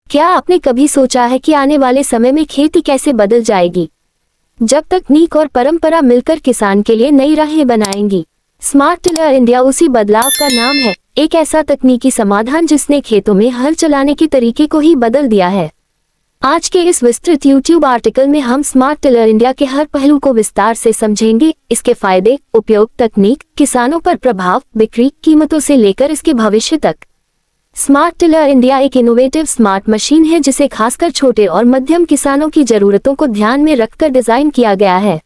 क्या आपने कभी सोचा है कि आने वाले समय में खेती कैसे बदल जाएगी, जब तकनीक और परंपरा मिलकर किसान के लिए नई राहें बनाएंगी? स्मार्ट टिलर इंडिया उसी बदलाव का नाम है, एक ऐसा तकनीकी समाधान जिसने खेतों में हल चलाने के तरीके को ही बदल दिया है। आज के इस विस्तृत YouTube आर्टिकल में हम स्मार्ट टिलर इंडिया के हर पहलू को विस्तार से समझेंगे, इसके फायदे, उपयोग, तकनीक, किसानों पर प्रभाव, बिक्री, कीमतों से लेकर इसके भविष्य तक। स्मार्ट टिलर इंडिया एक इनोवेटिव स्मार्ट मशीन है जिसे खासकर छोटे और मध्यम किसानों की जरूरतों को ध्यान में रखकर डिजाइन किया गया है।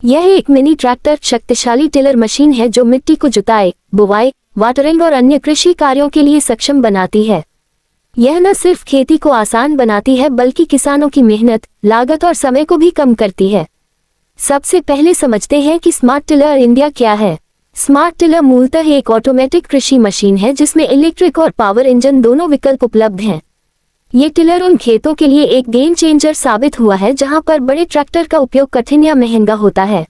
यह एक मिनी ट्रैक्टर शक्तिशाली टिलर मशीन है जो मिट्टी को जुताई, बुवाई, वाटरिंग और अन्य कृषि कार्यों के लिए सक्षम बनाती है। यह न सिर्फ खेती को आसान बनाती है बल्कि किसानों की मेहनत, लागत और समय को भी कम करती है। सबसे पहले समझते हैं कि स्मार्ट टिलर इंडिया क्या है। स्मार्ट टिलर मूलतः एक ऑटोमेटिक कृषि मशीन है जिसमें इलेक्ट्रिक और पावर इंजन दोनों विकल्प उपलब्ध हैं। ये टिलर उन खेतों के लिए एक गेम चेंजर साबित हुआ है जहां पर बड़े ट्रैक्टर का उपयोग कठिन या महंगा होता है।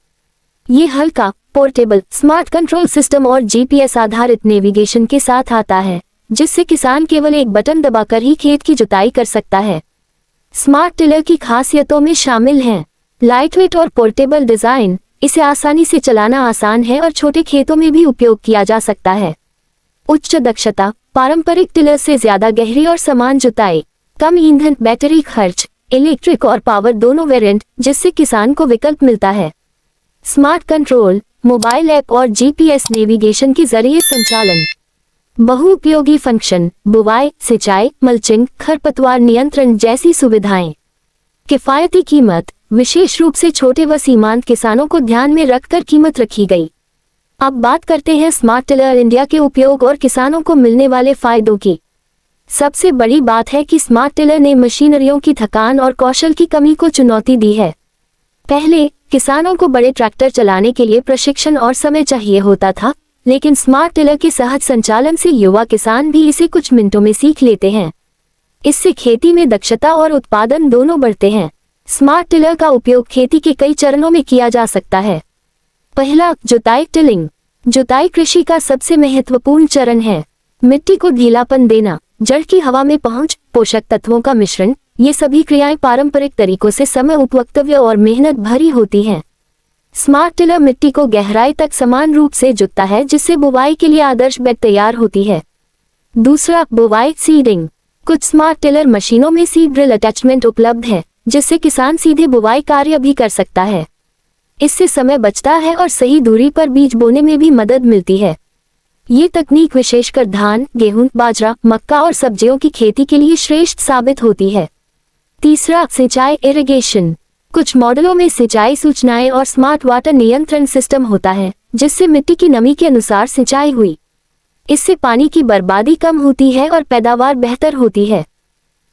ये हल्का, पोर्टेबल, स्मार्ट कंट्रोल सिस्टम और GPS आधारित नेविगेशन के साथ आता है, जिससे किसान केवल एक बटन दबाकर ही खेत की जुताई कर सकता है। स्मार्ट टिलर की खासियतों में शामिल हैं लाइटवेट और पोर्टेबल डिजाइन, इसे आसानी से चलाना आसान है और छोटे खेतों में भी उपयोग किया जा सकता है। उच्च दक्षता, पारंपरिक टिलर से ज्यादा गहरी और समान जुताई, कम ईंधन, बैटरी खर्च, इलेक्ट्रिक और पावर दोनों वेरिएंट, जिससे किसान को विकल्प मिलता है। स्मार्ट कंट्रोल, मोबाइल ऐप और GPS नेविगेशन के जरिए संचालन। बहुउपयोगी फंक्शन, बुवाई, सिंचाई, मल्चिंग, खरपतवार नियंत्रण जैसी सुविधाएं। किफायती कीमत, विशेष रूप से छोटे व सीमांत किसानों को ध्यान में रखकर कीमत रखी गई। अब बात करते हैं स्मार्ट टिलर इंडिया के उपयोग और किसानों को मिलने वाले फायदों की। सबसे बड़ी बात है कि स्मार्ट टिलर ने मशीनरियों की थकान और कौशल की कमी को चुनौती दी है। पहले किसानों को बड़े ट्रैक्टर चलाने के लिए प्रशिक्षण और समय चाहिए होता था, लेकिन स्मार्ट टिलर के सहज संचालन से युवा किसान भी इसे कुछ मिनटों में सीख लेते हैं। इससे खेती में दक्षता और उत्पादन दोनों बढ़ते हैं। स्मार्ट टिलर का उपयोग खेती के कई चरणों में किया जा सकता है। पहला, जुताई, टिलिंग। जुताई कृषि का सबसे महत्वपूर्ण चरण है। मिट्टी को ढीलापन देना, जड़ की हवा में पहुंच, पोषक तत्वों का मिश्रण, ये सभी क्रियाएं पारंपरिक तरीकों से समय उपवक्तव्य और मेहनत भरी होती हैं। स्मार्ट टिलर मिट्टी को गहराई तक समान रूप से जुतता है जिससे बुवाई के लिए आदर्श बेड तैयार होती है। दूसरा, बुवाई, सीडिंग। कुछ स्मार्ट टिलर मशीनों में सीड ड्रिल अटैचमेंट उपलब्ध है जिससे किसान सीधे बुवाई कार्य भी कर सकता है। इससे समय बचता है और सही दूरी पर बीज बोने में भी मदद मिलती है। ये तकनीक विशेषकर धान, गेहूं, बाजरा, मक्का और सब्जियों की खेती के लिए श्रेष्ठ साबित होती है। तीसरा, सिंचाई, इरिगेशन। कुछ मॉडलों में सिंचाई सूचनाएं और स्मार्ट वाटर नियंत्रण सिस्टम होता है जिससे मिट्टी की नमी के अनुसार सिंचाई हुई। इससे पानी की बर्बादी कम होती है और पैदावार बेहतर होती है।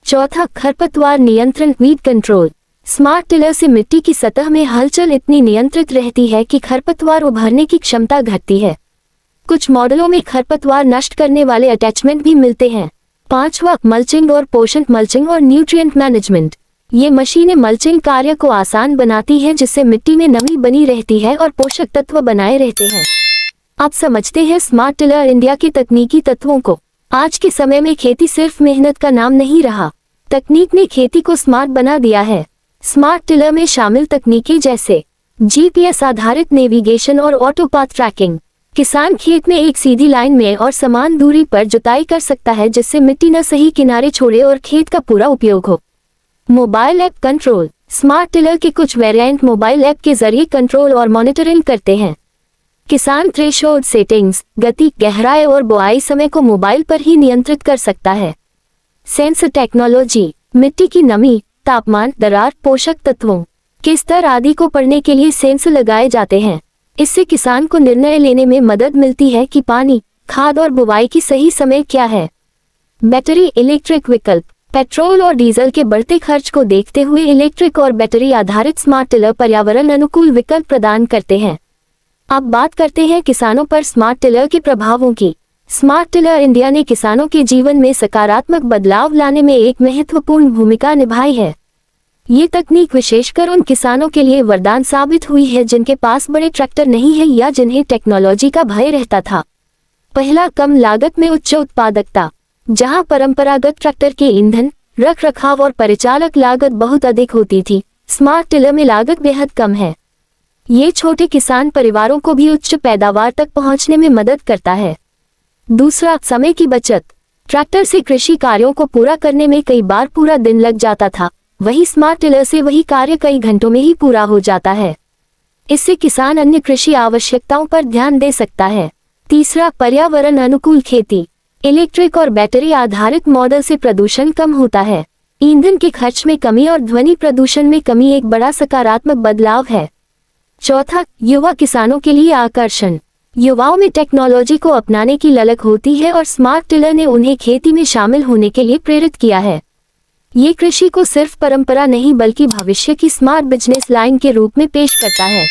चौथा, खरपतवार नियंत्रण, वीड कंट्रोल। स्मार्ट टिलर से मिट्टी की सतह में हलचल इतनी नियंत्रित रहती है कि खरपतवार उभरने की क्षमता घटती है। कुछ मॉडलों में खरपतवार नष्ट करने वाले अटैचमेंट भी मिलते हैं। पांचवा, मल्चिंग और पोषण, मल्चिंग और न्यूट्रिएंट मैनेजमेंट। ये मशीनें मल्चिंग कार्य को आसान बनाती हैं जिससे मिट्टी में नमी बनी रहती है और पोषक तत्व बनाए रहते हैं। अब समझते हैं स्मार्ट टिलर इंडिया के तकनीकी तत्वों को। आज के समय में खेती सिर्फ मेहनत का नाम नहीं रहा, तकनीक ने खेती को स्मार्ट बना दिया है। स्मार्ट टिलर में शामिल तकनीकें जैसे GPS आधारित नेविगेशन और ऑटो पाथ ट्रैकिंग। किसान खेत में एक सीधी लाइन में और समान दूरी पर जुताई कर सकता है जिससे मिट्टी न सही किनारे छोड़े और खेत का पूरा उपयोग हो। Mobile app control. Smart tiller के कुछ वेरिएंट मोबाइल ऐप के जरिए कंट्रोल और मॉनिटरिंग करते हैं। किसान थ्रेशोल्ड सेटिंग्स, गति, गहराई और बुआई समय को मोबाइल पर ही नियंत्रित कर सकता है। Sensor technology. मिट्टी की नमी, तापमान, दरार, पोषक तत्वों के स्तर आदि को पढ़ने के लिए सेंसर लगाए जाते हैं। इससे किसान को निर्णय लेने में मदद मिलती है कि पानी, खाद और बुवाई की सही समय क्या है। बैटरी, इलेक्ट्रिक विकल्प। पेट्रोल और डीजल के बढ़ते खर्च को देखते हुए इलेक्ट्रिक और बैटरी आधारित स्मार्ट टिलर पर्यावरण अनुकूल विकल्प प्रदान करते हैं। अब बात करते हैं किसानों पर स्मार्ट टिलर के प्रभावों की। स्मार्ट टिलर इंडिया ने किसानों के जीवन में सकारात्मक बदलाव लाने में एक महत्वपूर्ण भूमिका निभाई है। ये तकनीक विशेषकर उन किसानों के लिए वरदान साबित हुई है जिनके पास बड़े ट्रैक्टर नहीं है या जिन्हें टेक्नोलॉजी का भय रहता था। पहला, कम लागत में उच्च उत्पादकता। जहां परंपरागत ट्रैक्टर के ईंधन, रख रखाव और परिचालक लागत बहुत अधिक होती थी। स्मार्ट टिलर में लागत बेहद कम है। ये छोटे किसान परिवारों को भी उच्च पैदावार तक पहुंचने में मदद करता है। दूसरा, समय की बचत। ट्रैक्टर से कृषि कार्यों को पूरा करने में कई बार पूरा दिन लग जाता था, वही स्मार्ट टिलर से वही कार्य कई घंटों में ही पूरा हो जाता है। इससे किसान अन्य कृषि आवश्यकताओं पर ध्यान दे सकता है। तीसरा, पर्यावरण अनुकूल खेती। इलेक्ट्रिक और बैटरी आधारित मॉडल से प्रदूषण कम होता है। ईंधन के खर्च में कमी और ध्वनि प्रदूषण में कमी एक बड़ा सकारात्मक बदलाव है। चौथा, युवा किसानों के लिए आकर्षण। युवाओं में टेक्नोलॉजी को अपनाने की ललक होती है और स्मार्ट टिलर ने उन्हें खेती में शामिल होने के लिए प्रेरित किया है। ये कृषि को सिर्फ परंपरा नहीं बल्कि भविष्य की स्मार्ट बिजनेस लाइन के रूप में पेश करता है।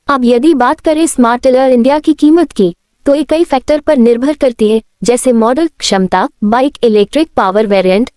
अब यदि बात करें स्मार्ट टिलर इंडिया की कीमत की, तो ये कई फैक्टर पर निर्भर करती है, जैसे मॉडल, क्षमता, बाइक, इलेक्ट्रिक पावर वेरिएंट,